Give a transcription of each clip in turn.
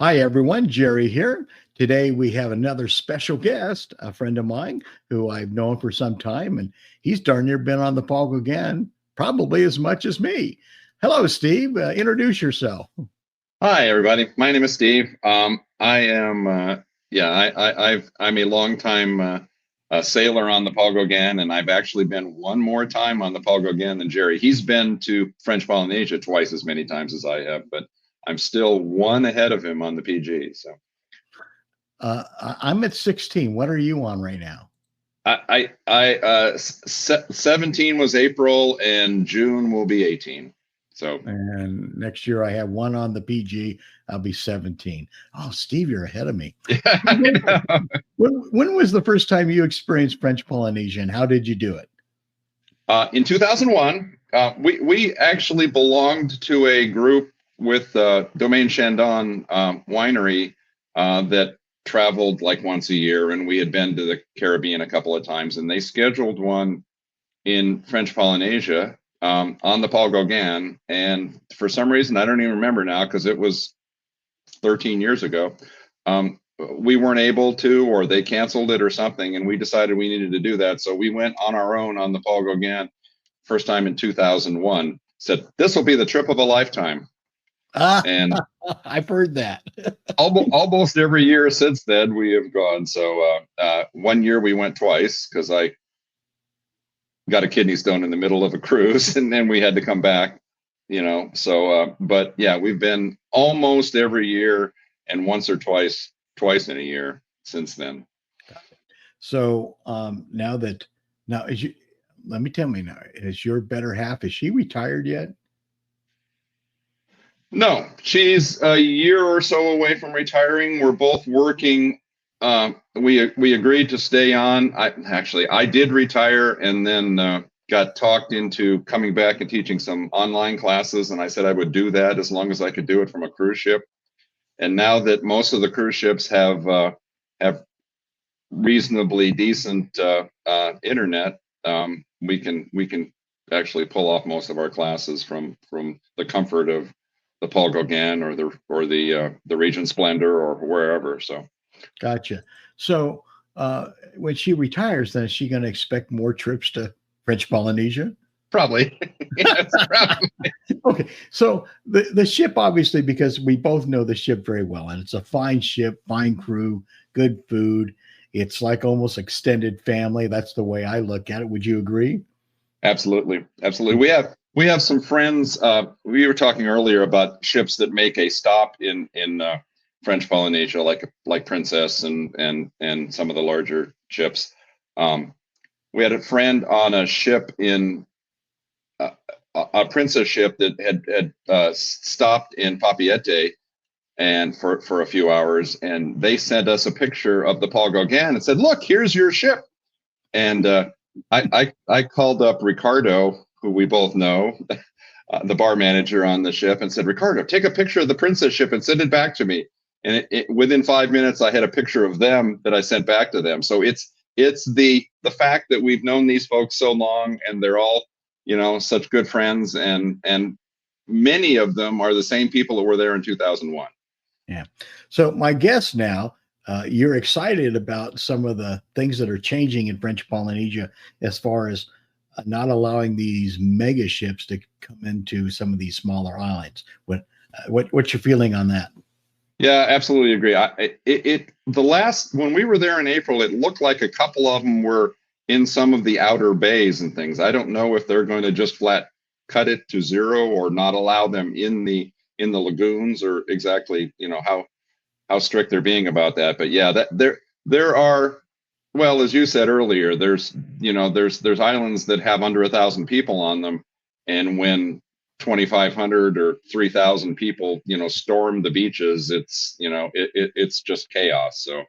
Hi, everyone. Jerry here. Today we have another special guest, a friend of mine who I've known for some time, and he's darn near been on the Paul Gauguin probably as much as me. Hello, Steve. Introduce yourself. Hi, everybody. My name is Steve. I am, I'm a longtime sailor on the Paul Gauguin, and I've actually been one more time on the Paul Gauguin than Jerry. He's been to French Polynesia twice as many times as I have, but I'm still one ahead of him on the PG. So I'm at 16. What are you on right now? 17 was April, and June will be 18. So And next year I have one on the PG. I'll be 17. Oh, Steve, you're ahead of me. When was the first time you experienced French Polynesia, and how did you do it? In 2001, we actually belonged to a group with Domaine Chandon winery that traveled like once a year, and we had been to the Caribbean a couple of times, and they scheduled one in French Polynesia on the Paul Gauguin, and for some reason, I don't even remember now because it was 13 years ago. We weren't able to, or they canceled it or something, and we decided we needed to do that. So we went on our own on the Paul Gauguin, first time in 2001. Said this will be the trip of a lifetime, and I've heard that. almost every year since then we have gone. So one year we went twice because I got a kidney stone in the middle of a cruise, and then we had to come back. So but yeah, we've been almost every year and once or twice in a year since then. So now is you let me tell me now, is your better half, is she retired yet? No, she's a year or so away from retiring. We're both working. We agreed to stay on. I did retire and then got talked into coming back and teaching some online classes, and I said I would do that as long as I could do it from a cruise ship. And now that most of the cruise ships have reasonably decent internet, we can actually pull off most of our classes from the comfort of the Paul Gauguin or the Regent Splendor or wherever. So, Gotcha. So when she retires, then is she going to expect more trips to French Polynesia? Probably. Yes, probably. Okay. So the ship, obviously, because we both know the ship very well, and it's a fine ship, fine crew, good food. It's like almost extended family. That's the way I look at it. Would you agree? Absolutely. We have some friends. We were talking earlier about ships that make a stop in French Polynesia, like Princess and some of the larger ships. We had a friend on a ship in a Princess ship that had stopped in Papeete and for a few hours, and they sent us a picture of the Paul Gauguin and said, "Look, here's your ship." And I called up Ricardo, who we both know, the bar manager on the ship, and said, "Ricardo, take a picture of the Princess ship and send it back to me." And within 5 minutes, I had a picture of them that I sent back to them. So it's the fact that we've known these folks so long, and they're all such good friends, and many of them are the same people that were there in 2001. Yeah. So my guess now, you're excited about some of the things that are changing in French Polynesia as far as not allowing these mega ships to come into some of these smaller islands. What's your feeling on that? Yeah, absolutely agree. When we were there in April, it looked like a couple of them were in some of the outer bays and things. I don't know if they're going to just flat cut it to zero or not allow them in the lagoons, or exactly how strict they're being about that. But yeah, that there are, well, as you said earlier, there's islands that have under 1,000 people on them, and when 2,500 or 3,000 people storm the beaches, it's just chaos. So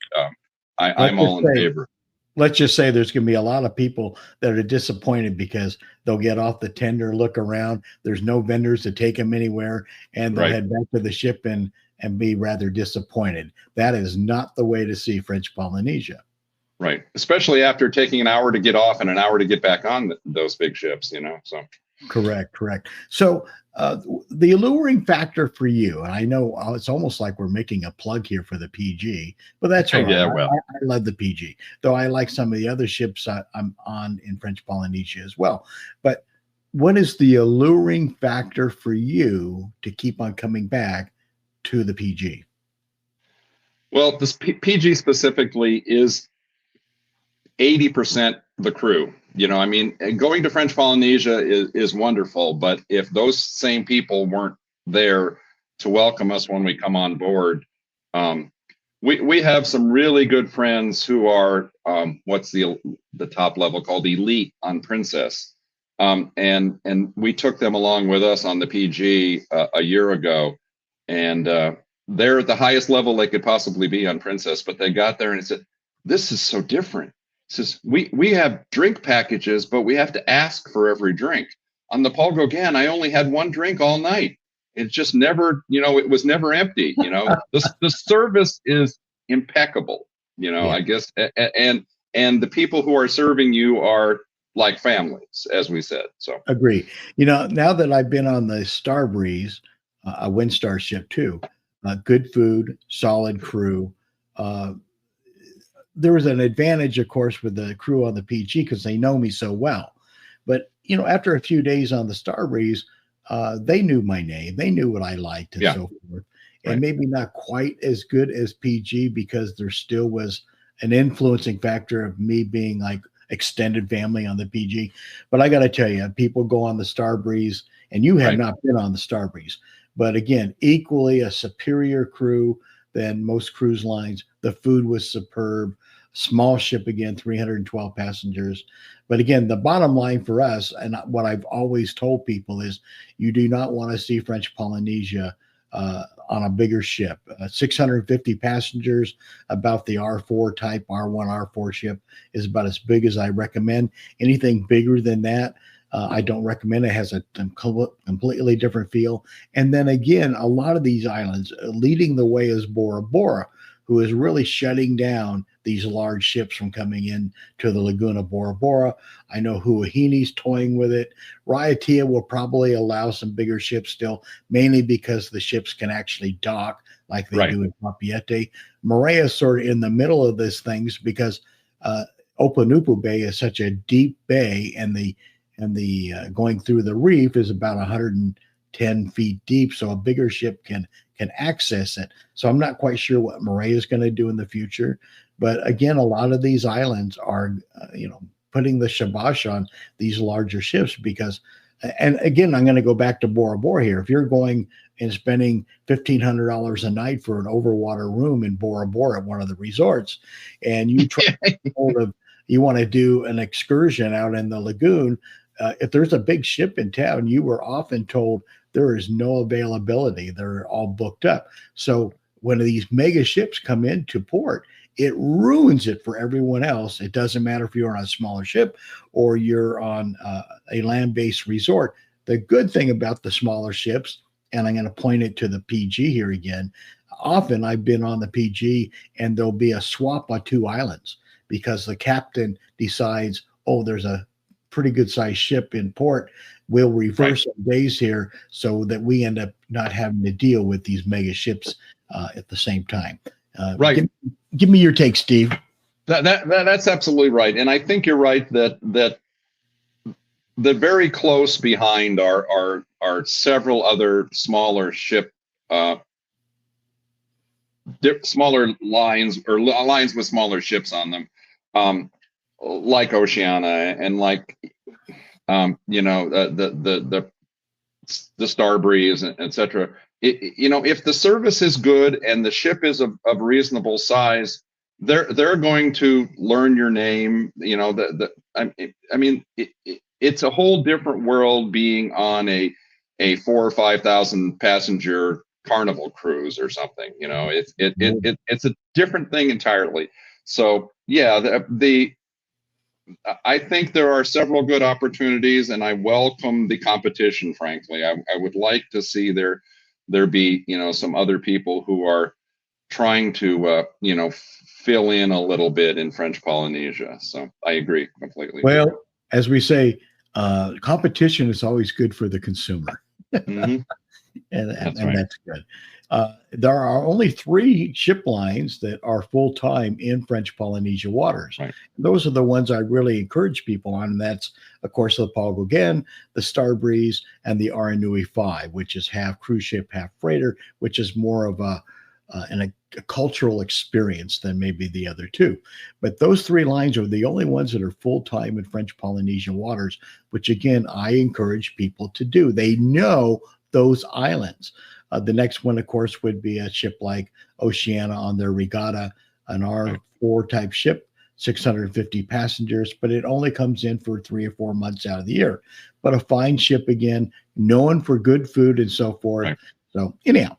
I'm all in favor. Let's just say there's going to be a lot of people that are disappointed because they'll get off the tender, look around. There's no vendors to take them anywhere, and they'll head back to the ship and be rather disappointed. That is not the way to see French Polynesia. Right. Especially after taking an hour to get off and an hour to get back on those big ships, So Correct, correct. So the alluring factor for you, and I know it's almost like we're making a plug here for the PG, but that's all right. Yeah, well, I love the PG, though I like some of the other ships I'm on in French Polynesia as well. But what is the alluring factor for you to keep on coming back to the PG? well, this PG specifically is 80% the crew. I mean, going to French Polynesia is wonderful, but if those same people weren't there to welcome us when we come on board, um, we have some really good friends who are what's the top level called elite on Princess, and we took them along with us on the PG a year ago, and they're at the highest level they could possibly be on Princess, but they got there and it said, "This is so different." Says we have drink packages, but we have to ask for every drink. On the Paul Gauguin, I only had one drink all night. It just never, it was never empty. The service is impeccable. Yeah, I guess, and the people who are serving you are like families, as we said. So agree. Now that I've been on the Star Breeze, a Windstar ship too, good food, solid crew. Uh, there was an advantage, of course, with the crew on the PG because they know me so well. But after a few days on the Starbreeze, they knew my name, they knew what I liked, and yeah, so forth. And right, maybe not quite as good as PG because there still was an influencing factor of me being like extended family on the PG. But I got to tell you, people go on the Starbreeze, and you have right, not been on the Starbreeze. But again, equally a superior crew than most cruise lines. The food was superb. Small ship again, 312 passengers. But again, the bottom line for us, and what I've always told people is you do not want to see French Polynesia on a bigger ship. 650 passengers, about the R4 type, R1, R4 ship is about as big as I recommend. Anything bigger than that, I don't recommend. It has a completely different feel. And then again, a lot of these islands, leading the way is Bora Bora, who is really shutting down these large ships from coming in to the Laguna Bora Bora. I know Huahini's toying with it. Raiatea will probably allow some bigger ships still, mainly because the ships can actually dock like they right, do in Papeete. Moorea is sort of in the middle of these things because Opanupu Bay is such a deep bay, and the going through the reef is about 110 feet deep, so a bigger ship can access it. So I'm not quite sure what Moorea is going to do in the future. But again, a lot of these islands are, putting the shabash on these larger ships because, and again, I'm going to go back to Bora Bora here. If you're going and spending $1,500 a night for an overwater room in Bora Bora at one of the resorts, and you try you want to do an excursion out in the lagoon, if there's a big ship in town, you were often told there is no availability. They're all booked up. So when these mega ships come into port, it ruins it for everyone else. It doesn't matter if you're on a smaller ship or you're on a land-based resort. The good thing about the smaller ships, and I'm going to point it to the PG here again, often I've been on the PG and there'll be a swap on two islands because the captain decides, oh, there's a pretty good sized ship in port. We'll reverse right, some days here so that we end up not having to deal with these mega ships at the same time. right. Give me your take, Steve. That's absolutely right, and I think you're right that the very close behind are several other smaller uh, smaller lines or lines with smaller ships on them, like Oceania and like the Star Breeze, etc. If the service is good and the ship is of reasonable size, they're going to learn your name. It's a whole different world being on a 4 or 5 thousand passenger Carnival cruise or something. It's a different thing entirely. So yeah, I think there are several good opportunities, and I welcome the competition. Frankly, I would like to see there be some other people who are trying to fill in a little bit in French Polynesia. So I agree completely with Well, you. as we say, Competition is always good for the consumer. Hmm. And that's good. There are only three ship lines that are full time in French Polynesia waters. Right. Those are the ones I really encourage people on, and that's of course the Paul Gauguin, the Star Breeze, and the Aranui 5, which is half cruise ship, half freighter, which is more of a cultural experience than maybe the other two. But those three lines are the only ones that are full time in French Polynesian waters, which again I encourage people to do. They know those islands. The next one, of course, would be a ship like Oceania on their Regatta, an R4 type ship, 650 passengers, but it only comes in for 3 or 4 months out of the year. But a fine ship, again, known for good food and so forth. Right. So, anyhow,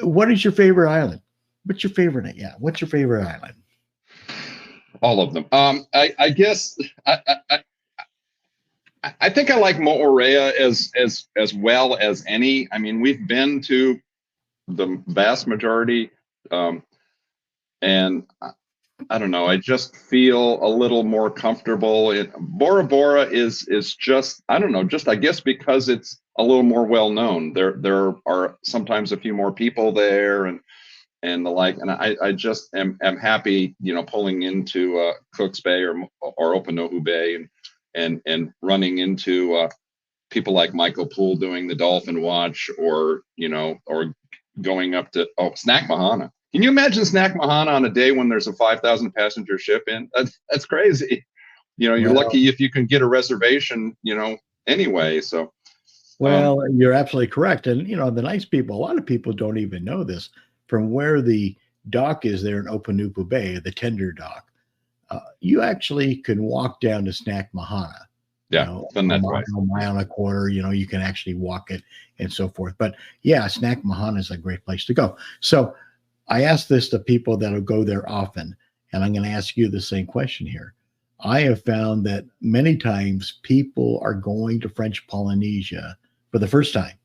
what is your favorite island? What's your favorite? Yeah, what's your favorite island? All of them. I guess I think I like Moorea as well as any. I mean, we've been to the vast majority, and I don't know. I just feel a little more comfortable. Bora Bora is just, I don't know, just I guess because it's a little more well known. There are sometimes a few more people there, and the like. And I just am happy, pulling into Cook's Bay or Opanohu Bay and running into people like Michael Poole doing the Dolphin Watch, or going up to Snack Mahana. Can you imagine Snack Mahana on a day when there's a 5,000 passenger ship in? That's crazy. You're Well, lucky if you can get a reservation. Anyway. So. Well, you're absolutely correct. And, the nice people, a lot of people don't even know this. From where the dock is there in Opanupu Bay, the tender dock, you actually can walk down to Snack Mahana. Yeah, done that twice. A mile and a quarter, you can actually walk it and so forth. But yeah, Snack Mahana is a great place to go. So I ask this to people that'll go there often, and I'm going to ask you the same question here. I have found that many times people are going to French Polynesia for the first time,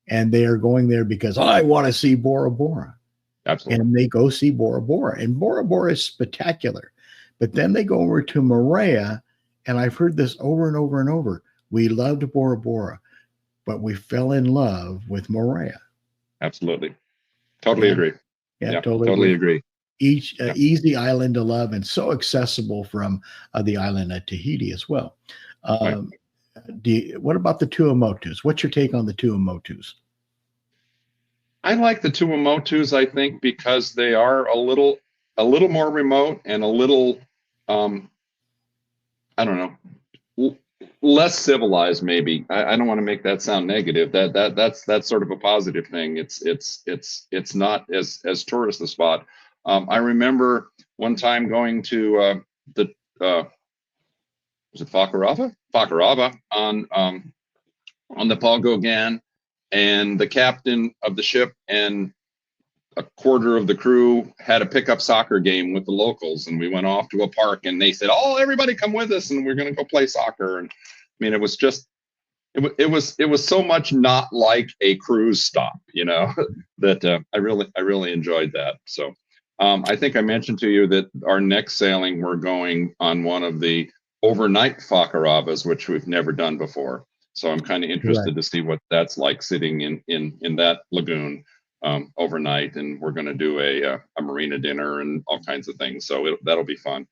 and they are going there because I want to see Bora Bora. Absolutely. And they go see Bora Bora, and Bora Bora is spectacular. But then they go over to Moorea, and I've heard this over and over and over. We loved Bora Bora, but we fell in love with Moorea. Absolutely. Totally agree. Yeah, totally agree. Each easy island to love, and so accessible from the island at Tahiti as well. Right. What about the Tuamotus? What's your take on the Tuamotus? I like the Tuamotus, I think, because they are a little more remote and a little, I don't know, less civilized. Maybe I don't want to make that sound negative. That's sort of a positive thing. It's not as tourist a spot. I remember one time going to the was it Fakarava on the Paul Gauguin, and the captain of the ship and a quarter of the crew had a pickup soccer game with the locals, and we went off to a park, and they said, "Oh, everybody come with us, and we're going to go play soccer." And I mean, it was just, it was so much not like a cruise stop, that I really enjoyed that. So I think I mentioned to you that our next sailing, we're going on one of the overnight Fakaravas, which we've never done before. So I'm kind of interested to see what that's like, sitting in that lagoon overnight, and we're going to do a marina dinner and all kinds of things. So that'll be fun.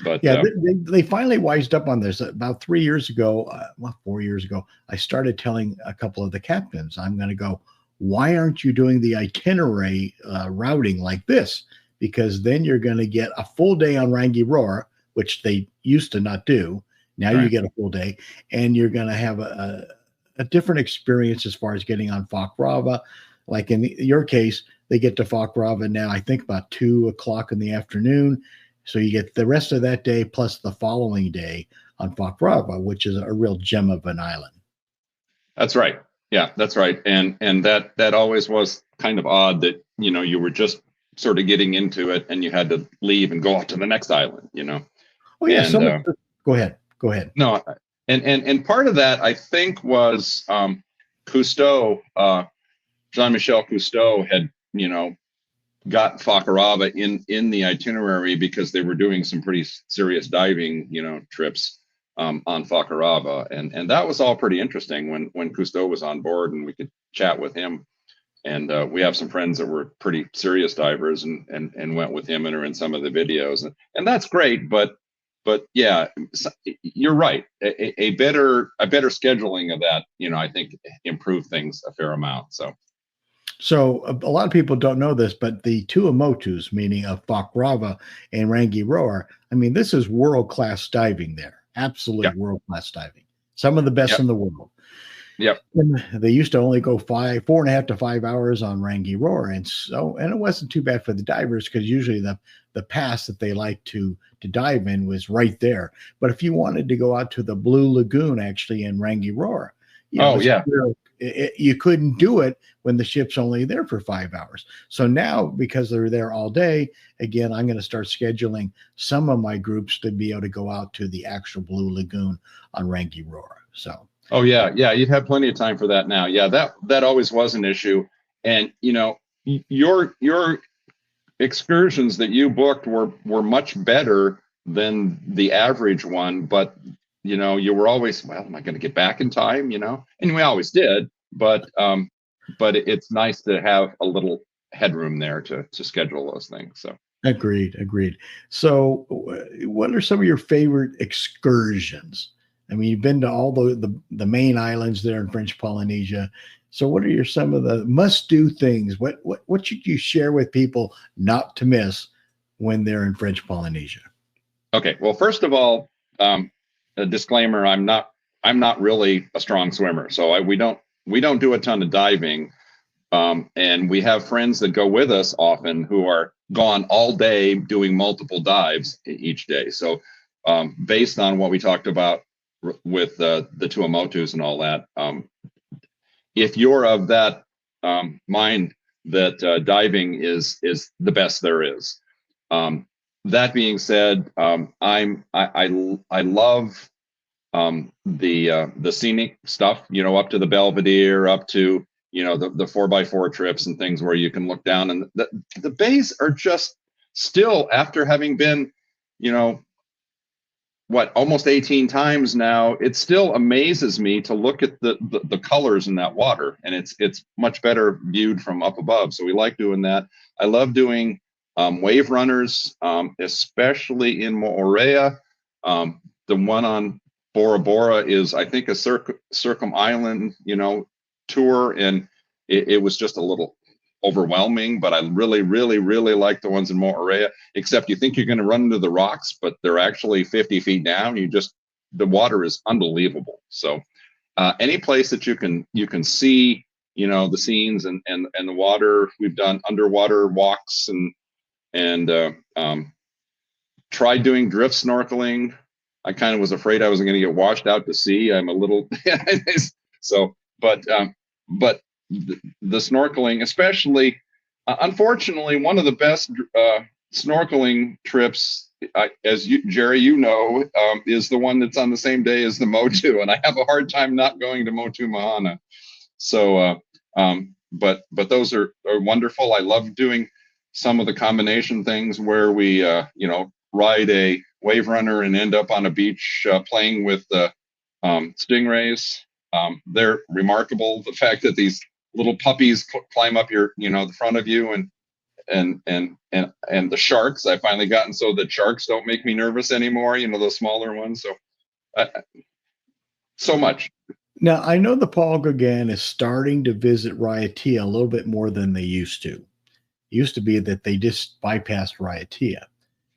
But yeah, they finally wised up on this about 3 years ago. 4 years ago, I started telling a couple of the captains, I'm going to go, why aren't you doing the itinerary routing like this? Because then you're going to get a full day on Rangiroa, which they used to not do. Now you get a full day, and you're going to have a different experience as far as getting on Fakarava. Like in your case, they get to Fakarava now, I think about 2:00 in the afternoon. So you get the rest of that day plus the following day on Fakarava, which is a real gem of an island. That's right. Yeah, that's right. And that always was kind of odd that, you were just sort of getting into it and you had to leave and go off to the next island, Oh yeah. And, go ahead. No. And part of that, I think, was Cousteau, Jean-Michel Cousteau had, got Fakarava in the itinerary because they were doing some pretty serious diving, trips. on Fakarava, and that was all pretty interesting when Cousteau was on board and we could chat with him. And we have some friends that were pretty serious divers and went with him and are in some of the videos, and that's great. But yeah, you're right. A better scheduling of that, I think improved things a fair amount. So a lot of people don't know this, but the two Motus, meaning of Fakrava and Rangiroar, I mean, this is world-class diving there. Absolute Yep. world-class diving. Some of the best Yep. in the world. Yep. And they used to only go 4.5 to 5 hours on Rangiroar. And it wasn't too bad for the divers because usually the pass that they like to dive in was right there. But if you wanted to go out to the Blue Lagoon, actually in Rangiroar, you couldn't do it when the ship's only there for 5 hours. So now, because they're there all day, again, I'm going to start scheduling some of my groups to be able to go out to the actual Blue Lagoon on Rangiroar. So. Oh yeah, you'd have plenty of time for that now. Yeah, that always was an issue, and your excursions that you booked were much better than the average one, but you were always, well, am I going to get back in time? And we always did, but it's nice to have a little headroom there to schedule those things. So agreed. So what are some of your favorite excursions? I mean, you've been to all the main islands there in French Polynesia. So what are some of the must-do things? What should you share with people not to miss when they're in French Polynesia? Okay, well, first of all, a disclaimer: I'm not really a strong swimmer, so we don't do a ton of diving, and we have friends that go with us often who are gone all day doing multiple dives each day. So based on what we talked about with the two Motus and all that, if you're of that mind that diving is the best there is. That being said, I love the scenic stuff, up to the Belvedere, up to the 4x4 trips and things where you can look down, and the bays are just still, after having been almost 18 times now, it still amazes me to look at the colors in that water, and it's much better viewed from up above. So we like doing that. I love doing wave runners, especially in Moorea. The one on Bora Bora is, I think, a Circum Island, tour, and it was just a little overwhelming, but I really, really, really like the ones in Moorea, except you think you're going to run into the rocks, but they're actually 50 feet down. The water is unbelievable. So any place that you can see, the scenes and the water. We've done underwater walks and tried doing drift snorkeling. I kind of was afraid I was going to get washed out to sea. I'm a little so, but the snorkeling, especially, unfortunately, one of the best snorkeling trips, as Jerry, is the one that's on the same day as the Motu, and I have a hard time not going to Motu Mahana. So, but those are wonderful. I love doing some of the combination things where we, ride a wave runner and end up on a beach playing with stingrays. They're remarkable. The fact that these little puppies climb up the front of you, and the sharks. I've finally gotten so that sharks don't make me nervous anymore. Those smaller ones. So, so much. Now I know the Paul Gauguin is starting to visit Raiatea a little bit more than they used to. It used to be that they just bypassed Raiatea,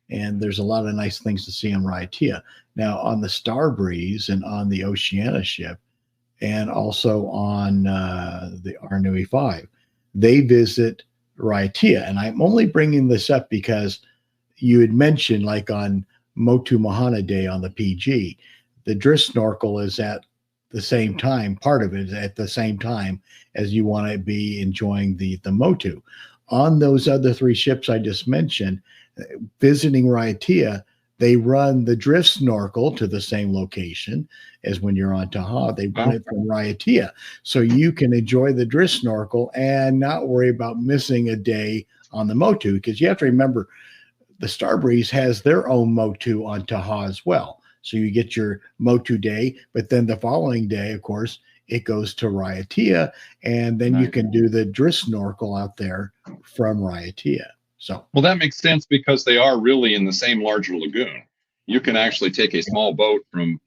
and there's a lot of nice things to see on Raiatea. Now on the Starbreeze and on the Oceania ship, and also on the Arnui 5, they visit Raiatea. And I'm only bringing this up because you had mentioned, like on Motu Mahana Day on the PG, the drift snorkel is at the same time, part of it is at the same time as you want to be enjoying the Motu. On those other three ships I just mentioned, visiting Raiatea, they run the drift snorkel to the same location as when you're on Taha. They run it from Raiatea. So you can enjoy the drift snorkel and not worry about missing a day on the Motu, because you have to remember the Starbreeze has their own Motu on Taha as well. So you get your Motu day, but then the following day, of course, it goes to Raiatea, and then you can do the drift snorkel out there from Raiatea. So, well, that makes sense because they are really in the same larger lagoon. You can actually take a small boat from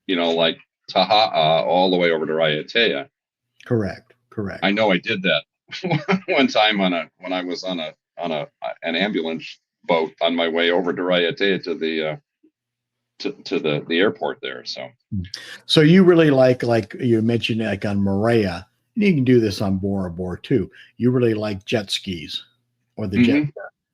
like Taha'a all the way over to Raiatea. correct. I know I did that one time when I was on an ambulance boat on my way over to Raiatea to the the airport there. So you really like you mentioned, like on Maria, and you can do this on Bora Bora too. You really like jet skis or the jet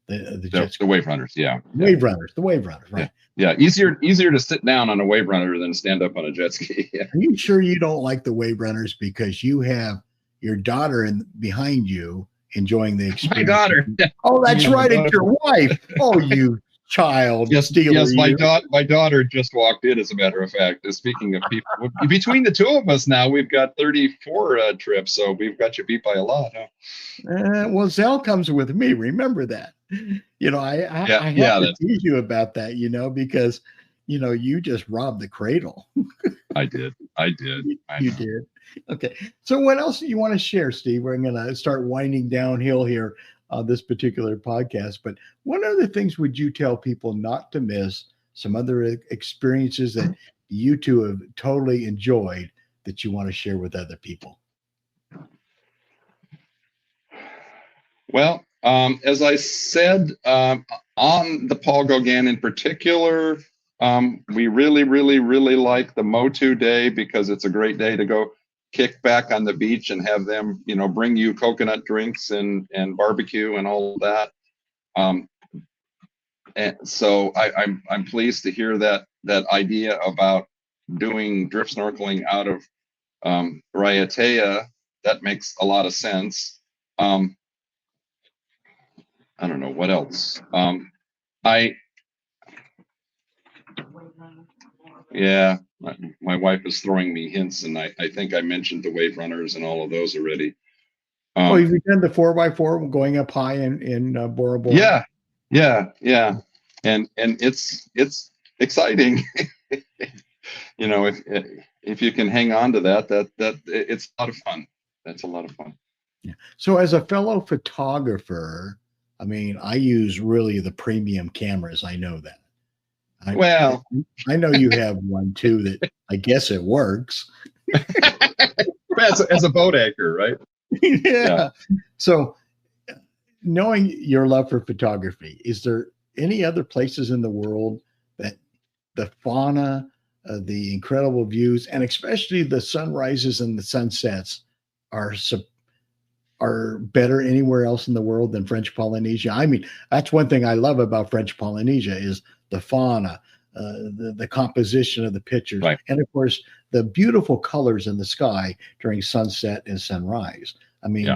the wave runners, the wave runners, right? Yeah. Easier to sit down on a wave runner than stand up on a jet ski. Are you sure you don't like the wave runners because you have your daughter behind you enjoying the experience? My daughter. Oh, that's right, it's your wife. Oh, you child. Yes, my daughter just walked in, as a matter of fact. Speaking of people, between the two of us now, we've got 34 trips, so we've got you beat by a lot, huh? Well, Zell comes with me. Remember that. I have to tease you about that, because, you just robbed the cradle. I did. You did. Okay. So what else do you want to share, Steve? We're going to start winding downhill here on this particular podcast. But what other things would you tell people not to miss? Some other experiences that you two have totally enjoyed that you want to share with other people? Well, as I said, on the Paul Gauguin in particular, we really, really, really like the Motu day because it's a great day to go kick back on the beach and have them, bring you coconut drinks and barbecue and all of that. And so I'm pleased to hear that idea about doing drift snorkeling out of Raiatea. That makes a lot of sense. I don't know what else. My wife is throwing me hints, and I think I mentioned the wave runners and all of those already. Have you done the 4x4 going up high in Bora Bora? Yeah, and it's exciting. If you can hang on to that it's a lot of fun. That's a lot of fun. Yeah. So as a fellow photographer, I use really the premium cameras. I know that. I know you have one too that I guess it works. as a boat anchor, right? Yeah. So knowing your love for photography, is there any other places in the world that the fauna, the incredible views, and especially the sunrises and the sunsets are better anywhere else in the world than French Polynesia? That's one thing I love about French Polynesia is the fauna, the composition of the pictures, right. And of course, the beautiful colors in the sky during sunset and sunrise.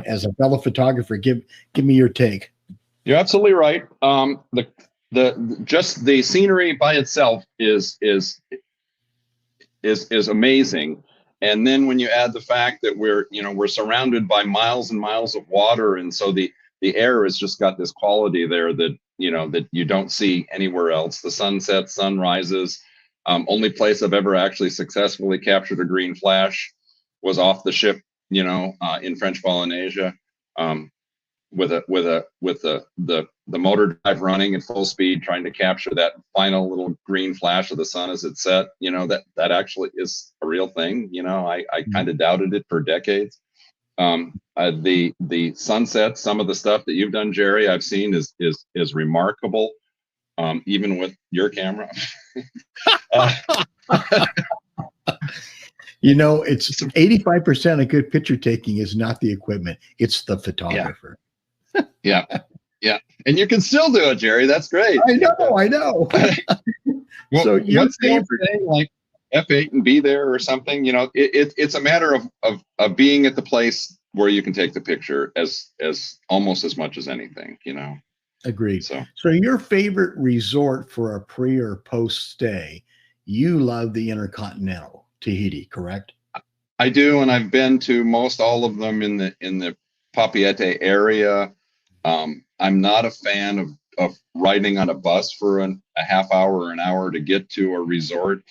As a fellow photographer, give me your take. You're absolutely right. The scenery by itself is amazing. And then when you add the fact that we're surrounded by miles and miles of water, and so the air has just got this quality there that you don't see anywhere else. The sunsets, sunrises. Only place I've ever actually successfully captured a green flash was off the ship, in French Polynesia, with the motor drive running at full speed, trying to capture that final little green flash of the sun as it set. That actually is a real thing. I kind of doubted it for decades. The sunset, some of the stuff that you've done, Jerry, I've seen is remarkable. Even with your camera. It's 85% of good picture taking is not the equipment, it's the photographer. Yeah. And you can still do it, Jerry. That's great. I know. Well, so what's the old thing, like F8 and be there or something? It's a matter of being at the place where you can take the picture as almost as much as anything, Agreed. So your favorite resort for a pre or post stay, you love the Intercontinental Tahiti, correct? I do, and I've been to most all of them in the Papeete area. I'm not a fan of riding on a bus for a half hour or an hour to get to a resort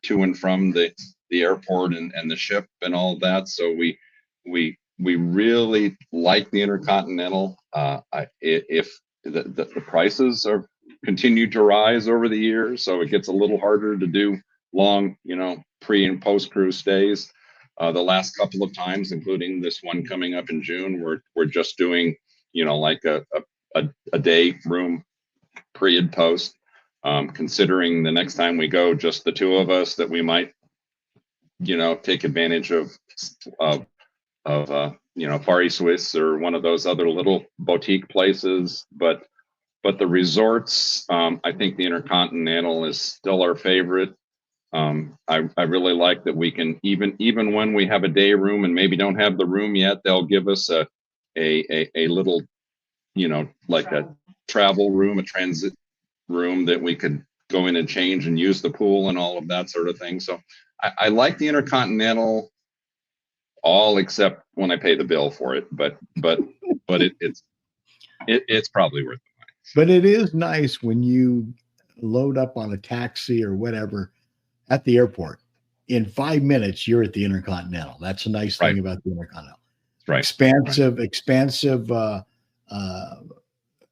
to and from the airport and the ship and all of that. So we really like the Intercontinental. If the prices are continued to rise over the years, so it gets a little harder to do long, pre and post cruise stays. The last couple of times, including this one coming up in June, we're just doing, like a day room pre and post. Considering the next time we go, just the two of us, that we might, take advantage of Far Swiss or one of those other little boutique places. But the resorts, I think the Intercontinental is still our favorite. I really like that we can, even when we have a day room and maybe don't have the room yet, they'll give us a little, like a travel room, a transit room that we could go in and change and use the pool and all of that sort of thing. So I like the Intercontinental, all except when I pay the bill for it. But it's probably worth it. But it is nice when you load up on a taxi or whatever at the airport. In 5 minutes, you're at the Intercontinental. That's a nice thing about the Intercontinental. Right. Expansive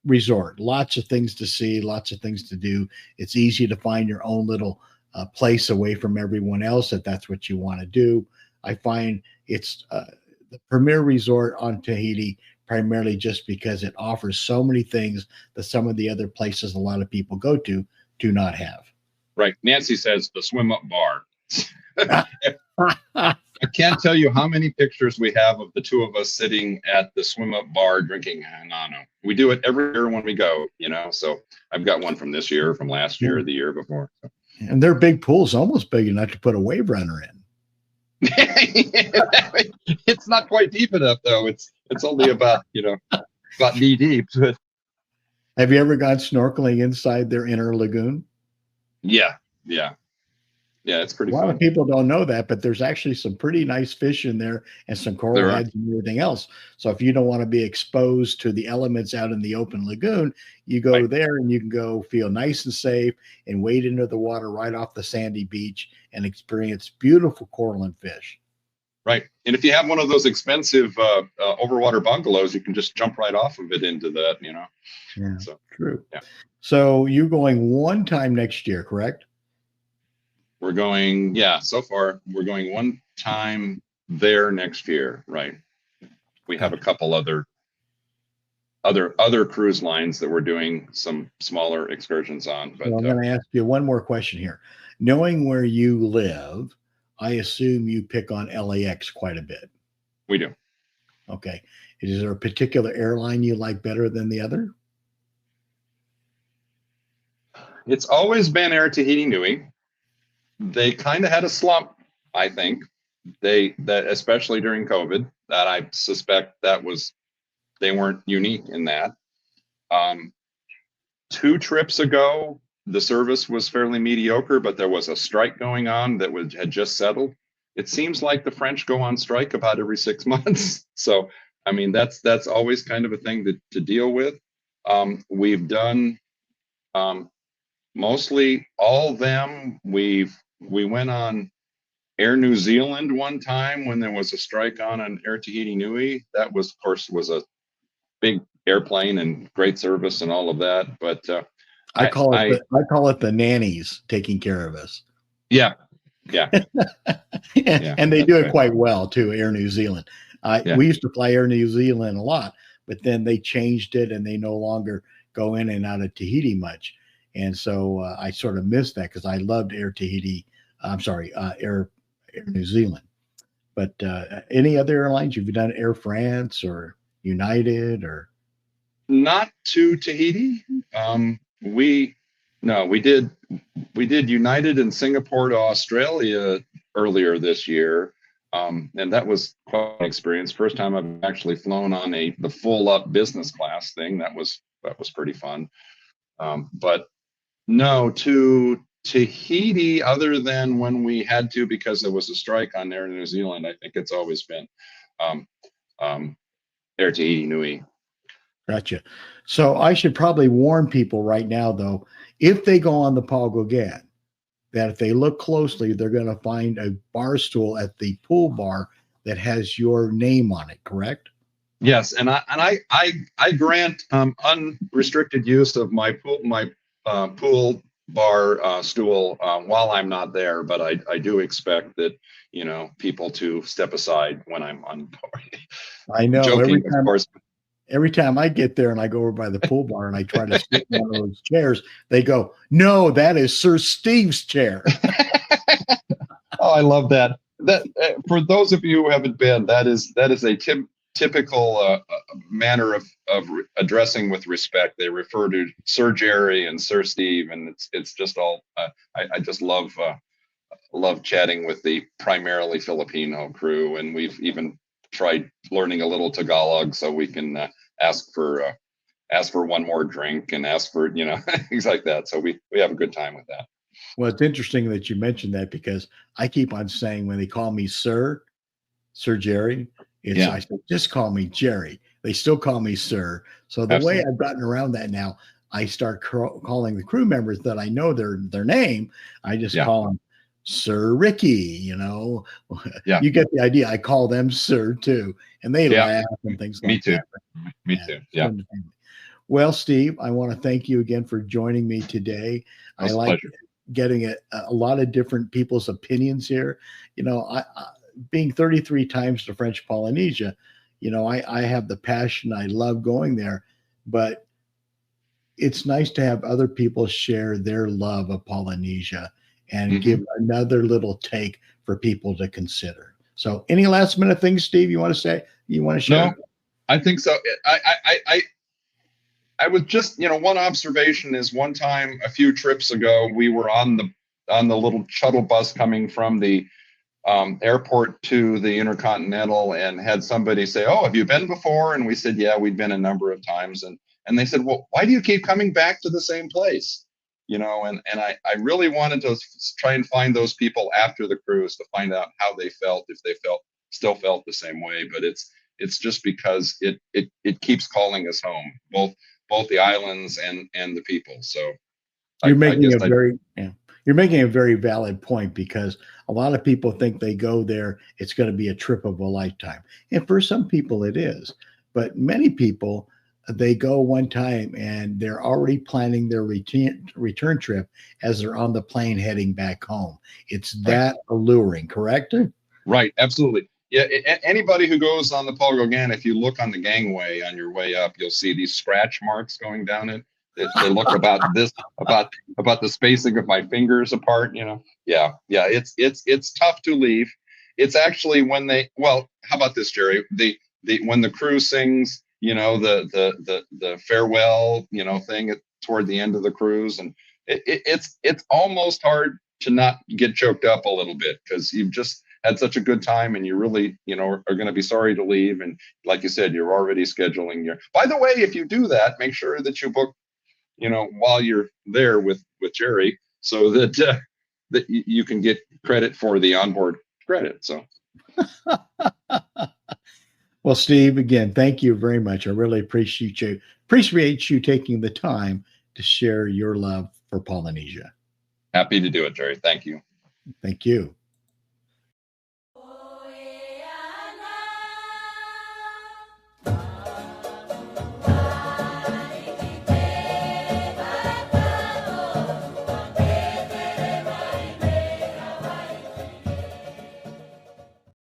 resort. Lots of things to see, lots of things to do. It's easy to find your own little place away from everyone else if that's what you want to do. I find it's the premier resort on Tahiti, primarily just because it offers so many things that some of the other places a lot of people go to do not have. Right. Nancy says the swim up bar. I can't tell you how many pictures we have of the two of us sitting at the swim up bar drinking Hanano. We do it every year when we go, so I've got one from this year, from last year, the year before. And their big pool's almost big enough to put a wave runner in. It's not quite deep enough though. It's only about knee deep. Have you ever gone snorkeling inside their inner lagoon? Yeah, it's pretty fun. A lot of people don't know that, but there's actually some pretty nice fish in there and some coral heads and everything else. So if you don't want to be exposed to the elements out in the open lagoon, you go there and you can go feel nice and safe and wade into the water right off the sandy beach and experience beautiful coral and fish. Right. And if you have one of those expensive overwater bungalows, you can just jump right off of it into that, Yeah, so true. Yeah. So you're going one time next year, correct? We're going, so far we're going one time there next year. Right. We have a couple other cruise lines that we're doing some smaller excursions on. But I'm going to ask you one more question here. Knowing where you live, I assume you pick on LAX quite a bit. We do. Okay. Is there a particular airline you like better than the other? It's always been Air Tahiti Nui. They kind of had a slump, I think. That especially during COVID, that I suspect they weren't unique in that. 2 trips ago, the service was fairly mediocre, but there was a strike going on that had just settled. It seems like the French go on strike about every 6 months. So, I mean, that's always kind of a thing to deal with. We've done mostly all of them. We went on Air New Zealand one time when there was a strike on Air Tahiti Nui. That was, of course, was a big airplane and great service and all of that. But I call it the nannies taking care of us. Yeah. And they do it quite well too, Air New Zealand. We used to fly Air New Zealand a lot, but then they changed it and they no longer go in and out of Tahiti much. And so I sort of missed that because I loved Air Tahiti. I'm sorry, Air New Zealand. But any other airlines? You've done Air France or United or? Not to Tahiti. We did United in Singapore to Australia earlier this year. And that was quite an experience. First time I've actually flown on the full up business class thing. That was pretty fun. But no, to Tahiti, other than when we had to because there was a strike on Air New Zealand, I think it's always been Air Tahiti Nui. Gotcha. So I should probably warn people right now, though, if they go on the Paul Gauguin, that if they look closely, they're going to find a bar stool at the pool bar that has your name on it. Correct? Yes, and I grant unrestricted use of my pool bar stool while I'm not there, but I do expect that people to step aside when I'm on board. I know. Joking, of course. Every time I get there and I go over by the pool bar and I try to sit in one of those chairs, they go, "No, that is Sir Steve's chair." Oh, I love that. That for those of you who haven't been, that is a typical manner of addressing with respect. They refer to Sir Jerry and Sir Steve, and it's just all. I just love chatting with the primarily Filipino crew, and we've even tried learning a little Tagalog so we can ask for one more drink and ask for things like that. So we have a good time with that. Well, it's interesting that you mentioned that because I keep on saying when they call me Sir Jerry, I said, just call me Jerry. They still call me Sir. So the Absolutely. way I've gotten around that now, I start calling the crew members that I know their name. I just call them Sir Ricky. You get the idea. I call them Sir too, and they laugh and things like that. Me too. Yeah. Well, Steve, I want to thank you again for joining me today. I like getting a lot of different people's opinions here. I being 33 times to French Polynesia, I have the passion. I love going there, but it's nice to have other people share their love of Polynesia and give another little take for people to consider. So any last minute things, Steve, you want to say, you want to share? No, I think so. I was just, one observation is one time a few trips ago, we were on the little shuttle bus coming from the airport to the Intercontinental and had somebody say, "Oh, have you been before?" And we said, "Yeah, we'd been a number of times." And they said, "Well, why do you keep coming back to the same place?" And I really wanted to try and find those people after the cruise to find out how they felt, if they still felt the same way. But it's just because it keeps calling us home, both the islands and the people. So you're making a very valid point, because a lot of people think they go there, it's going to be a trip of a lifetime. And for some people it is, but many people, they go one time and they're already planning their return trip as they're on the plane heading back home. It's that alluring, correct? Right. Absolutely. Yeah. Anybody who goes on the Paul Gauguin, if you look on the gangway on your way up, you'll see these scratch marks going down it. They look about the spacing of my fingers apart. Yeah. It's tough to leave. It's actually how about this, Jerry? When the crew sings, the farewell, thing toward the end of the cruise, and it's almost hard to not get choked up a little bit, because you've just had such a good time and you really, are going to be sorry to leave. And like you said, you're already scheduling by the way, if you do that, make sure that you book, while you're there with Jerry, so that that you can get credit for the onboard credit. So. Well, Steve, again, thank you very much. I really appreciate you taking the time to share your love for Polynesia. Happy to do it, Jerry. Thank you. Thank you.